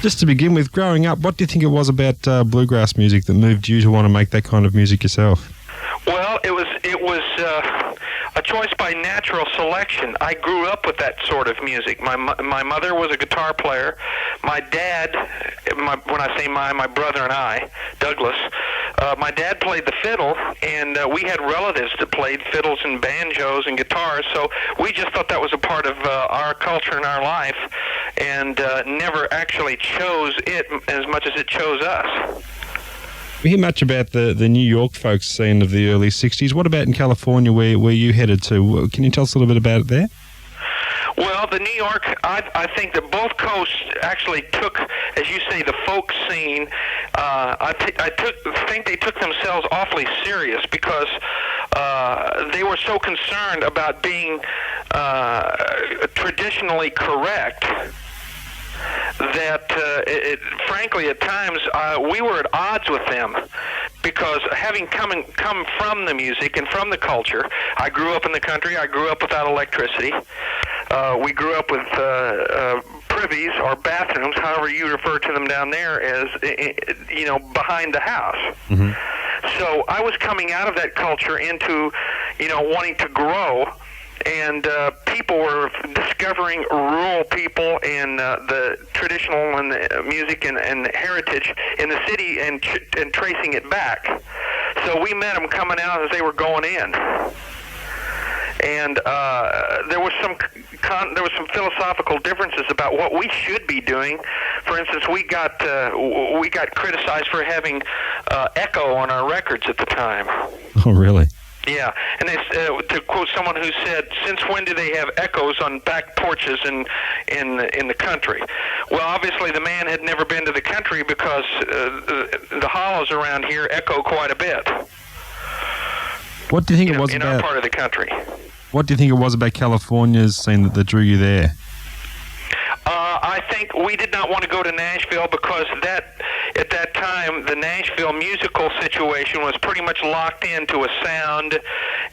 Just to begin with, growing up, what do you think it was about bluegrass music that moved you to want to make that kind of music yourself? Well, it was a choice by natural selection. I grew up with that sort of music. My mother was a guitar player. My dad, when I say my brother and I, Douglas, my dad played the fiddle, and we had relatives that played fiddles and banjos and guitars, so we just thought that was a part of our culture and our life, and never actually chose it as much as it chose us. We hear much about the New York folk scene of the early 60s. What about in California where you headed to? Can you tell us a little bit about it there? Well, the New York, I think that both coasts actually took, as you say, the folk scene. I think they took themselves awfully serious because they were so concerned about being traditionally correct that, frankly, at times we were at odds with them, because having come from the music and from the culture, I grew up in the country. I grew up without electricity. We grew up with privies or bathrooms, however you refer to them down there, as behind the house. Mm-hmm. So I was coming out of that culture into, wanting to grow. And people were discovering rural people and the traditional and the music and heritage in the city and tracing it back. So we met them coming out as they were going in. And there was some philosophical differences about what we should be doing. For instance, we got criticized for having echo on our records at the time. Oh, really? Yeah, and to quote someone who said, "Since when do they have echoes on back porches in the country?" Well, obviously the man had never been to the country, because the hollows around here echo quite a bit. What do you think it was in about our part of the country? What do you think it was about California's scene that drew you there? I think we did not want to go to Nashville because at that time, the Nashville musical situation was pretty much locked into a sound,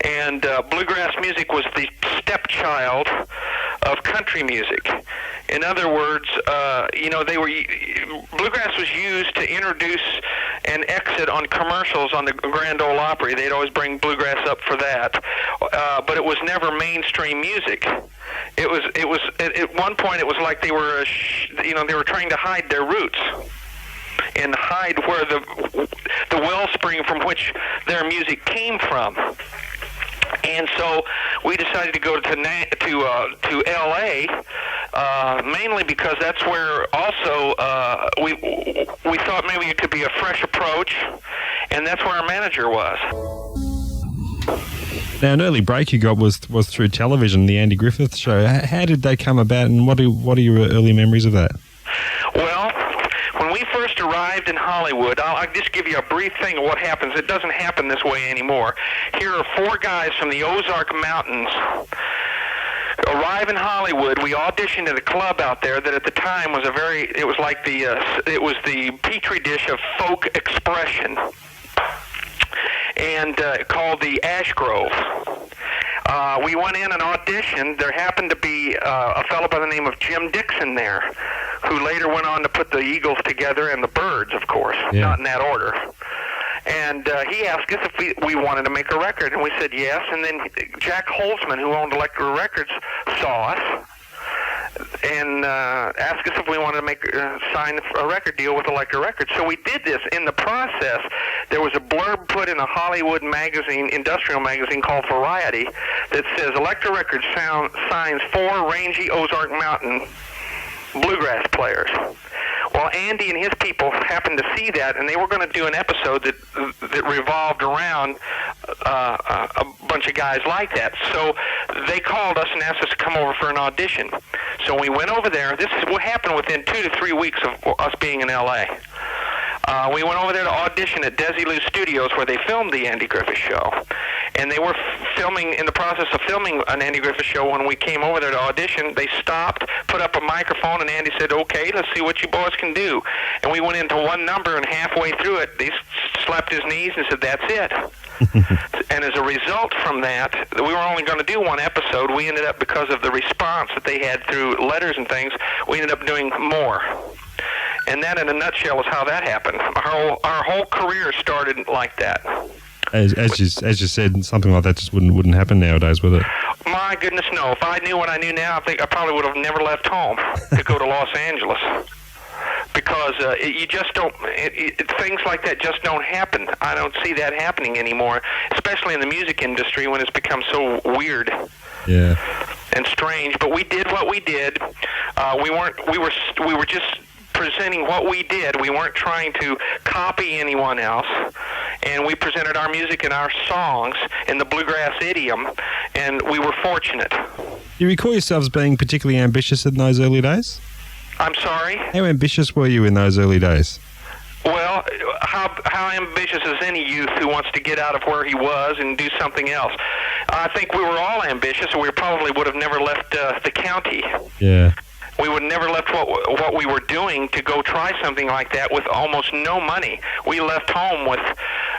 and bluegrass music was the stepchild of country music. In other words, bluegrass was used to introduce and exit on commercials on the Grand Ole Opry. They'd always bring bluegrass up for that, but it was never mainstream music. It was at one point it was like they were they were trying to hide their roots and hide where the wellspring from which their music came from. And so we decided to go to L.A. Mainly because that's where also we thought maybe it could be a fresh approach, and that's where our manager was. Now, an early break you got was through television, the Andy Griffith Show. How did that come about, and what are your early memories of that? Well, when we first arrived in Hollywood, I'll just give you a brief thing of what happens. It doesn't happen this way anymore. Here are 4 guys from the Ozark Mountains arrive in Hollywood. We auditioned at a club out there that at the time was it was the petri dish of folk expression, and called the Ash Grove. We went in and auditioned. There happened to be a fellow by the name of Jim Dixon there, who later went on to put the Eagles together and the Byrds, of course, not in that order. And he asked us if we wanted to make a record, and we said yes. And then Jack Holzman, who owned Elektra Records, saw us and asked us if we wanted to sign a record deal with Elektra Records. So we did this. In the process, there was a blurb put in a Hollywood magazine, industrial magazine called Variety, that says Elektra Records signs 4 rangy Ozark Mountain bluegrass players. Well, Andy and his people happened to see that, and they were going to do an episode that revolved around a bunch of guys like that. So they called us and asked us to come over for an audition. So we went over there. This is what happened within 2 to 3 weeks of us being in L.A. We went over there to audition at Desilu Studios, where they filmed the Andy Griffith Show. And they were in the process of filming an Andy Griffith Show when we came over there to audition. They stopped, put up a microphone, and Andy said, "Okay, let's see what you boys can do." And we went into one number, and halfway through it, they slapped his knees and said, "That's it." And as a result from that, we were only going to do 1 episode. We ended up, because of the response that they had through letters and things, we ended up doing more. And that, in a nutshell, is how that happened. Our whole career started like that. As you said, something like that just wouldn't happen nowadays, would it? My goodness, no. If I knew what I knew now, I think I probably would have never left home to go to Los Angeles. Because you just don't, things like that just don't happen. I don't see that happening anymore, especially in the music industry when it's become so weird. Yeah. And strange. But we did what we did. We were just presenting what we did. We weren't trying to copy anyone else, and we presented our music and our songs in the bluegrass idiom, and we were fortunate. You recall yourselves being particularly ambitious in those early days? I'm sorry? How ambitious were you in those early days? Well, how ambitious is any youth who wants to get out of where he was and do something else? I think we were all ambitious, or we probably would have never left the county. Yeah. We would never left what we were doing to go try something like that with almost no money. We left home with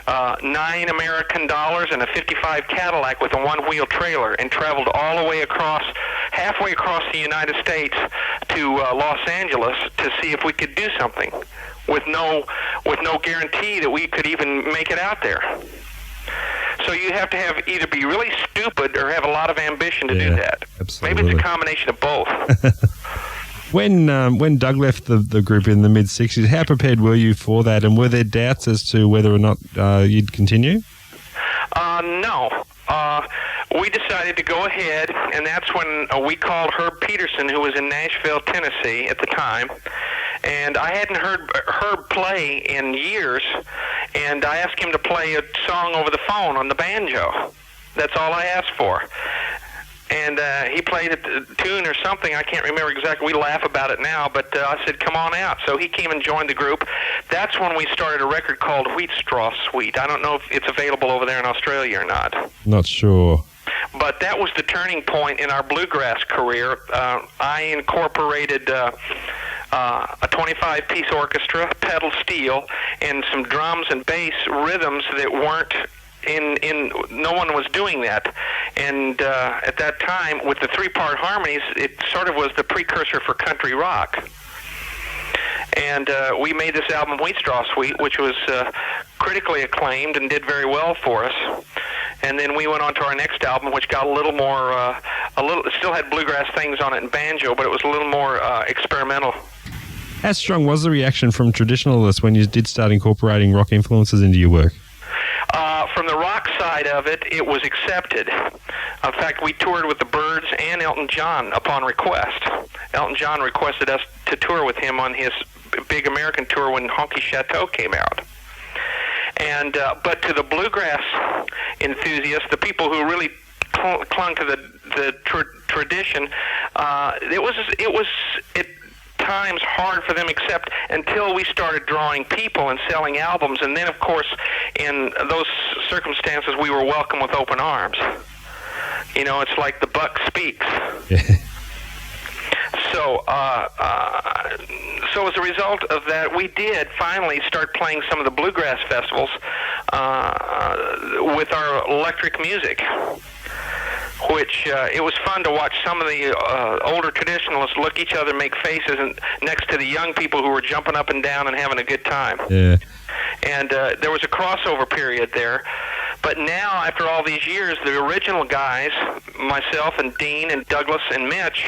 $9 American and a '55 Cadillac with a one-wheel trailer, and traveled all the way halfway across the United States to Los Angeles to see if we could do something, with no guarantee that we could even make it out there. So you have to either be really stupid or have a lot of ambition to do that. Absolutely. Maybe it's a combination of both. When Doug left the group in the mid-'60s, how prepared were you for that, and were there doubts as to whether or not you'd continue? No. We decided to go ahead, and that's when we called Herb Peterson, who was in Nashville, Tennessee at the time. And I hadn't heard Herb play in years, and I asked him to play a song over the phone on the banjo. That's all I asked for. And he played a tune or something. I can't remember exactly. We laugh about it now, but I said, come on out. So he came and joined the group. That's when we started a record called Wheat Straw Suite. I don't know if it's available over there in Australia or not. Not sure. But that was the turning point in our bluegrass career. I incorporated a 25-piece orchestra, pedal steel, and some drums and bass rhythms that weren't no one was doing that. And at that time, with the three-part harmonies, it sort of was the precursor for country rock. And we made this album, Wheat Straw Suite, which was critically acclaimed and did very well for us. And then we went on to our next album, which got a little more, it still had bluegrass things on it and banjo, but it was a little more experimental. How strong was the reaction from traditionalists when you did start incorporating rock influences into your work? From the rock side of it, it was accepted. In fact, we toured with the Byrds and Elton John upon request. Elton John requested us to tour with him on his big American tour when Honky Chateau came out. And but to the bluegrass enthusiasts, the people who really clung to the tradition, it was at times hard for them, except until we started drawing people and selling albums. And then, of course, in those circumstances, we were welcomed with open arms. You know, it's like the buck speaks. So as a result of that, we did finally start playing some of the bluegrass festivals with our electric music, which it was fun to watch some of the older traditionalists look each other, make faces next to the young people who were jumping up and down and having a good time. Yeah. And there was a crossover period there. But now, after all these years, the original guys, myself and Dean and Douglas and Mitch,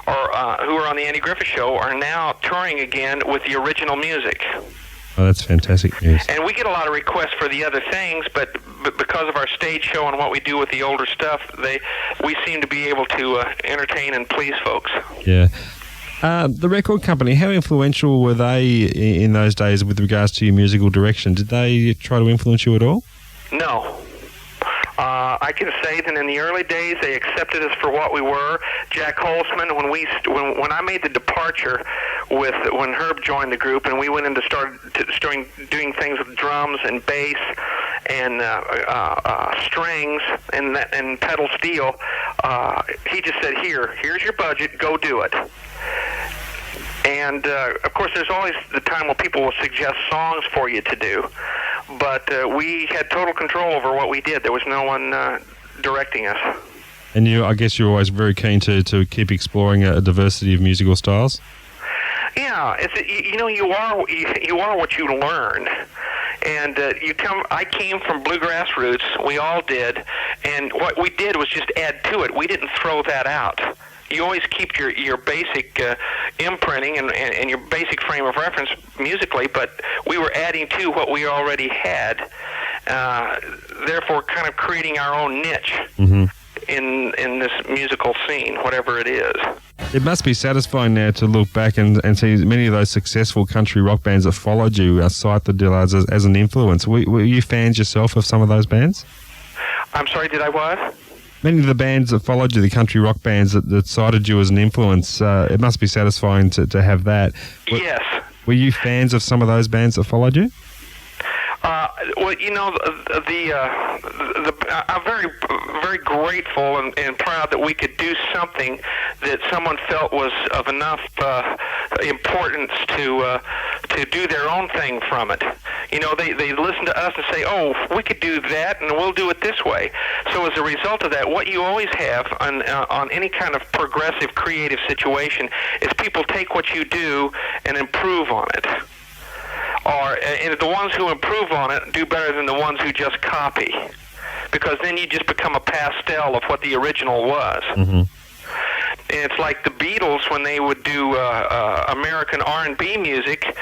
who are on the Andy Griffith Show, are now touring again with the original music. Oh, that's fantastic news. And we get a lot of requests for the other things, but because of our stage show and what we do with the older stuff, we seem to be able to entertain and please folks. Yeah. The record company, how influential were they in those days with regards to your musical direction? Did they try to influence you at all? No. I can say that in the early days, they accepted us for what we were. Jack Holzman, when I made the departure when Herb joined the group, and we went into starting doing things with drums and bass and strings and pedal steel, he just said, here's your budget, go do it. And, of course, there's always the time when people will suggest songs for you to do. But we had total control over what we did. There was no one directing us. And I guess you're always very keen to keep exploring a diversity of musical styles? Yeah, you are what you learn. And I came from bluegrass roots. We all did, and what we did was just add to it. We didn't throw that out. You always keep your basic imprinting and your basic frame of reference musically, but we were adding to what we already had, therefore kind of creating our own niche in this musical scene, whatever it is. It must be satisfying now to look back and see many of those successful country rock bands that followed you cite the Dillards as an influence. Were you fans yourself of some of those bands? I'm sorry, did I what? Many of the bands that followed you, the country rock bands that cited you as an influence, it must be satisfying to have that. Yes. Were you fans of some of those bands that followed you? Well, I'm very, very grateful and proud that we could do something that someone felt was of enough importance to do their own thing from it. They listen to us and say, "Oh, we could do that, and we'll do it this way." So as a result of that, what you always have on any kind of progressive, creative situation is people take what you do and improve on it. And the ones who improve on it do better than the ones who just copy, because then you just become a pastel of what the original was. Mm-hmm. And it's like the Beatles when they would do American R&B music.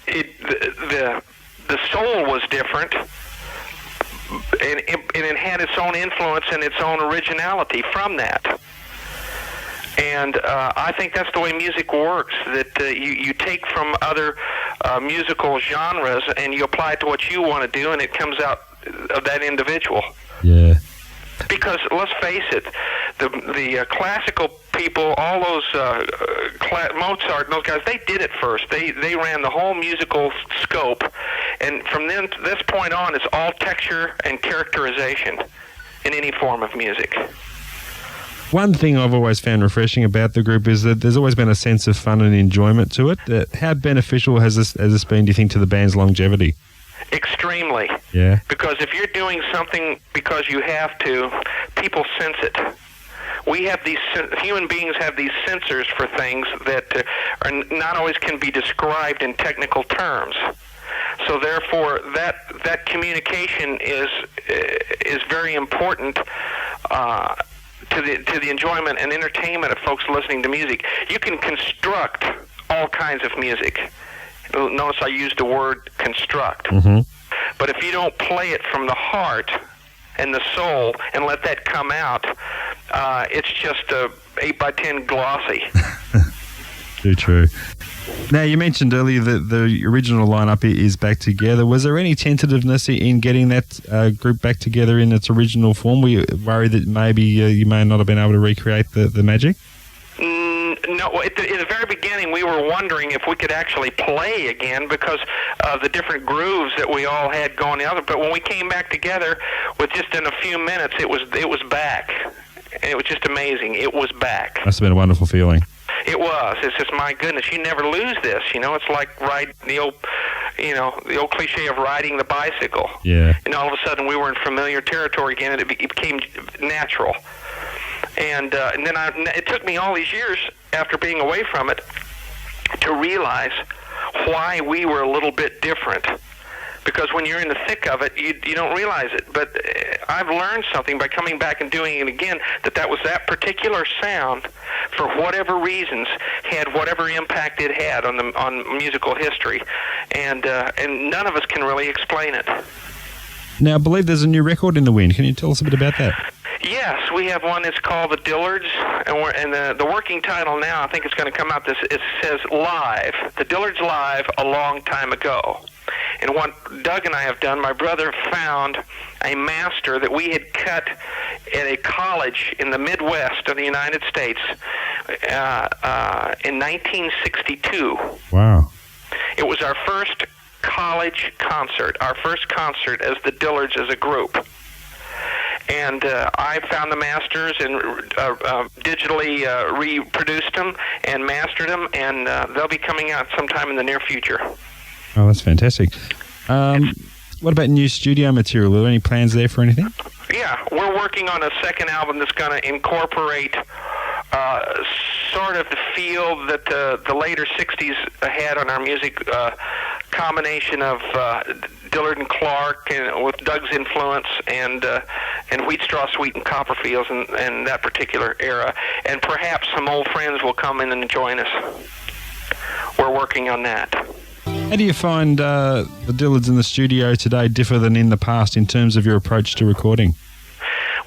The soul was different, and it had its own influence and its own originality from that. And I think that's the way music works, that you take from other musical genres and you apply it to what you want to do, and it comes out of that individual. Yeah. Because let's face it, the classical people, all those Mozart and those guys, they did it first. They ran the whole musical scope, and from this point on, it's all texture and characterization in any form of music. One thing I've always found refreshing about the group is that there's always been a sense of fun and enjoyment to it. How beneficial has this been, do you think, to the band's longevity? Extremely. Yeah. Because if you're doing something because you have to, people sense it. Human beings have these sensors for things that are not always can be described in technical terms. So therefore, that communication is very important to the enjoyment and entertainment of folks listening to music. You can construct all kinds of music. Notice I used the word construct. Mm-hmm. But if you don't play it from the heart and the soul and let that come out, it's just a 8x10 glossy. Too true. Now, you mentioned earlier that the original lineup is back together. Was there any tentativeness in getting that group back together in its original form? Were you worried that maybe you may not have been able to recreate the magic? No, at the very beginning, we were wondering if we could actually play again because of the different grooves that we all had going out. But when we came back together, with just in a few minutes, it was back. And it was just amazing. It was back. Must have been a wonderful feeling. It was. It's just, my goodness, you never lose this. It's like the old cliche of riding the bicycle. Yeah. And all of a sudden, we were in familiar territory again, and it became natural. And then it took me all these years after being away from it to realize why we were a little bit different. Because when you're in the thick of it, you don't realize it. But I've learned something by coming back and doing it again, that was that particular sound, for whatever reasons, had whatever impact it had on musical history. And none of us can really explain it. Now, I believe there's a new record in the wind. Can you tell us a bit about that? Yes, we have one that's called the Dillards, and the working title now, I think it's going to come out, it says Live, the Dillards Live a Long Time Ago. And what Doug and I have done, my brother found a master that we had cut at a college in the Midwest of the United States in 1962. Wow. It was our first college concert, our first concert as the Dillards as a group. And I found the masters and digitally reproduced them and mastered them, and they'll be coming out sometime in the near future. Oh, that's fantastic. What about new studio material? Are there any plans there for anything? Yeah, we're working on a second album that's going to incorporate sort of the feel that the later 60s had on our music, combination of Dillard and Clark, and with Doug's influence, and Wheat Straw Sweet and Copperfields, and that particular era. And perhaps some old friends will come in and join us. We're working on that. How do you find the Dillards in the studio today differ than in the past in terms of your approach to recording?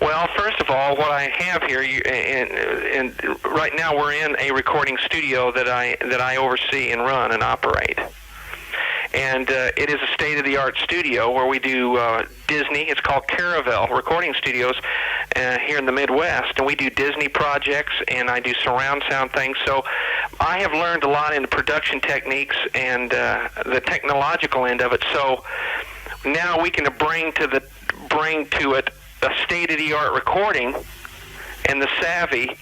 Well, first of all, what I have here, and right now we're in a recording studio that I oversee and run and operate. And it is a state-of-the-art studio where we do Disney. It's called Caravel Recording Studios here in the Midwest. And we do Disney projects, and I do surround sound things. So I have learned a lot in the production techniques and the technological end of it. So now we can bring to it a state-of-the-art recording and the savvy.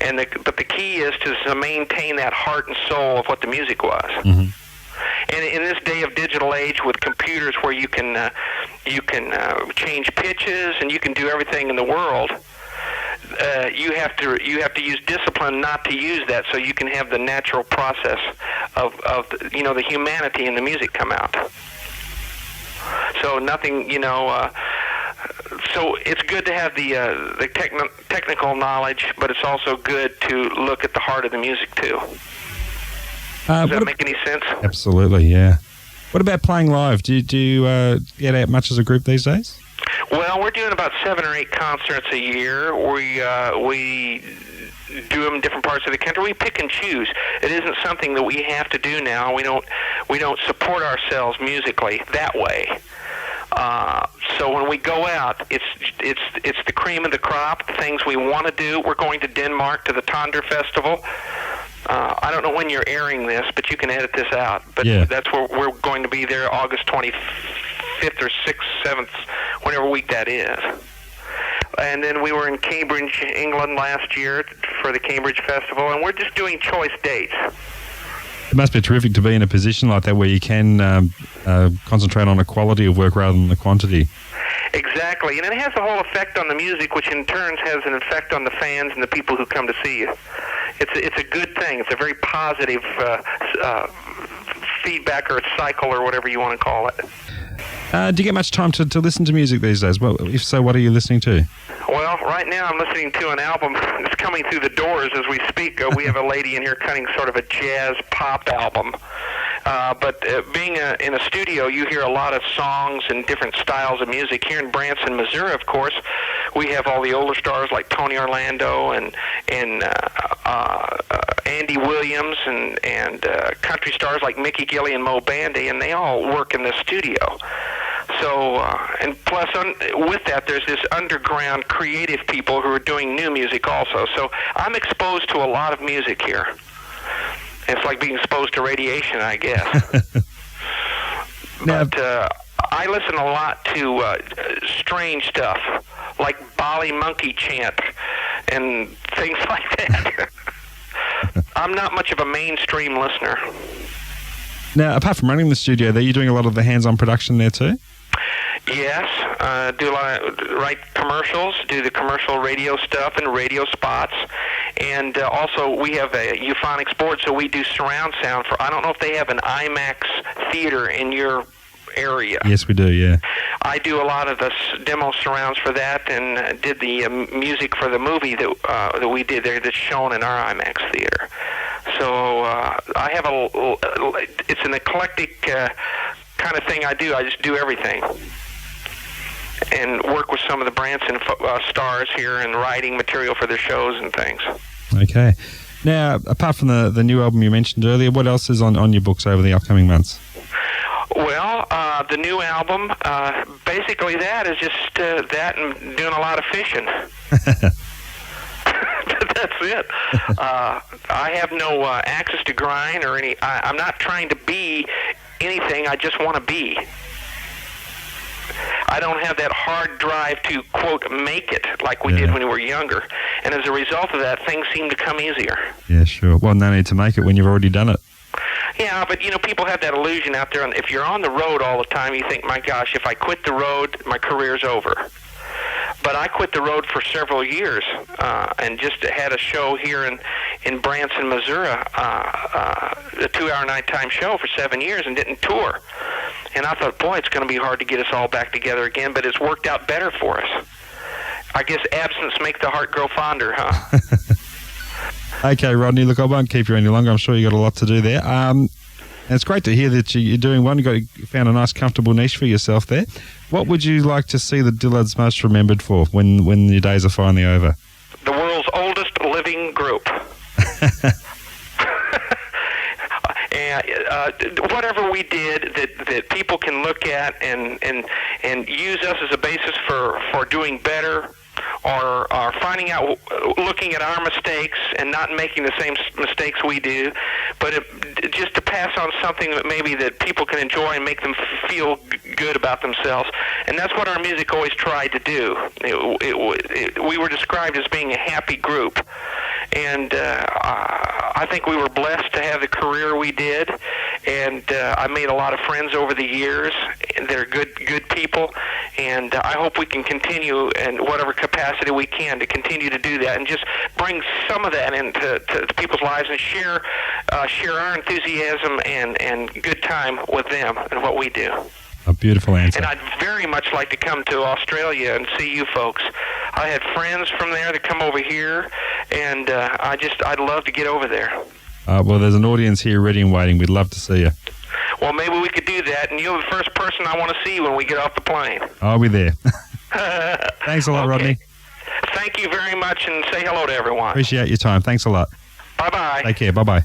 But the key is to maintain that heart and soul of what the music was. Mm-hmm. And in this day of digital age with computers where you can change pitches and you can do everything in the world, you have to use discipline not to use that, so you can have the natural process of the humanity in the music come out. So nothing, so it's good to have the technical knowledge, but it's also good to look at the heart of the music too. Does that make any sense? Absolutely, yeah. What about playing live? Do you get out much as a group these days? Well, we're doing about 7 or 8 concerts a year. We do them in different parts of the country. We pick and choose. It isn't something that we have to do now. We don't support ourselves musically that way. So when we go out, it's the cream of the crop, the things we want to do. We're going to Denmark to the Tonder Festival. I don't know when you're airing this, but you can edit this out. But yeah. That's where we're going to be there August 25th or 6th, 7th, whatever week that is. And then we were in Cambridge, England last year for the Cambridge Festival, and we're just doing choice dates. It must be terrific to be in a position like that where you can concentrate on the quality of work rather than the quantity. Exactly, and it has a whole effect on the music, which in turn has an effect on the fans and the people who come to see you. It's a good thing. It's a very positive feedback or cycle or whatever you want to call it. Do you get much time to listen to music these days? Well, if so, what are you listening to? Well, right now I'm listening to an album that's coming through the doors as we speak. We have a lady in here cutting sort of a jazz pop album. But being in a studio, you hear a lot of songs and different styles of music. Here in Branson, Missouri, of course, we have all the older stars like Tony Orlando and Andy Williams and country stars like Mickey Gilley and Mo Bandy, and they all work in the studio. So, and plus, with that, there's this underground creative people who are doing new music also. So I'm exposed to a lot of music here. It's like being exposed to radiation, I guess. But I listen a lot to strange stuff, like Bali monkey chant and things like that. I'm not much of a mainstream listener. Now, apart from running the studio there, you're doing a lot of the hands-on production there too? Yes, write commercials, do the commercial radio stuff and radio spots, and also we have a euphonics board, so we do surround sound for. I don't know if they have an IMAX theater in your area. Yes, we do. Yeah. I do a lot of the demo surrounds for that, and did the music for the movie that we did there that's shown in our IMAX theater. So I have it's an eclectic kind of thing I do. I just do everything. And work with some of the Branson stars here and writing material for their shows and things. Okay. Now, apart from the new album you mentioned earlier, what else is on your books over the upcoming months? Well, the new album, basically that is just that and doing a lot of fishing. That's it. I have no axis to grind or any. I'm not trying to be anything. I just want to be. I don't have that hard drive to, quote, make it like we did when we were younger. And as a result of that, things seem to come easier. Yeah, sure. Well, no need to make it when you've already done it. Yeah, but, people have that illusion out there. And if you're on the road all the time, you think, my gosh, if I quit the road, my career's over. But I quit the road for several years and just had a show here in Branson, Missouri, a 2-hour nighttime show for 7 years and didn't tour. And I thought, boy, it's going to be hard to get us all back together again, but it's worked out better for us. I guess absence makes the heart grow fonder, huh? Okay, Rodney, look, I won't keep you any longer. I'm sure you got a lot to do there. And it's great to hear that you're doing one. You found a nice, comfortable niche for yourself there. What would you like to see the Dillards most remembered for when your days are finally over? The world's oldest living group. And whatever we did that people can look at and use us as a basis for doing better, or finding out, looking at our mistakes and not making the same mistakes we do, but just to pass on something that maybe that people can enjoy and make them feel good about themselves. And that's what our music always tried to do. We were described as being a happy group. And I think we were blessed to have the career we did, and I made a lot of friends over the years. And they're good people, and I hope we can continue in whatever capacity we can to continue to do that, and just bring some of that into to people's lives and share our enthusiasm and good time with them and what we do. A beautiful answer. And I'd very much like to come to Australia and see you folks. I had friends from there that come over here, and I'd love to get over there. Well, there's an audience here ready and waiting. We'd love to see you. Well, maybe we could do that, and you're the first person I want to see when we get off the plane. I'll be there. Thanks a lot, okay. Rodney. Thank you very much, and say hello to everyone. Appreciate your time. Thanks a lot. Bye-bye. Take care. Bye-bye.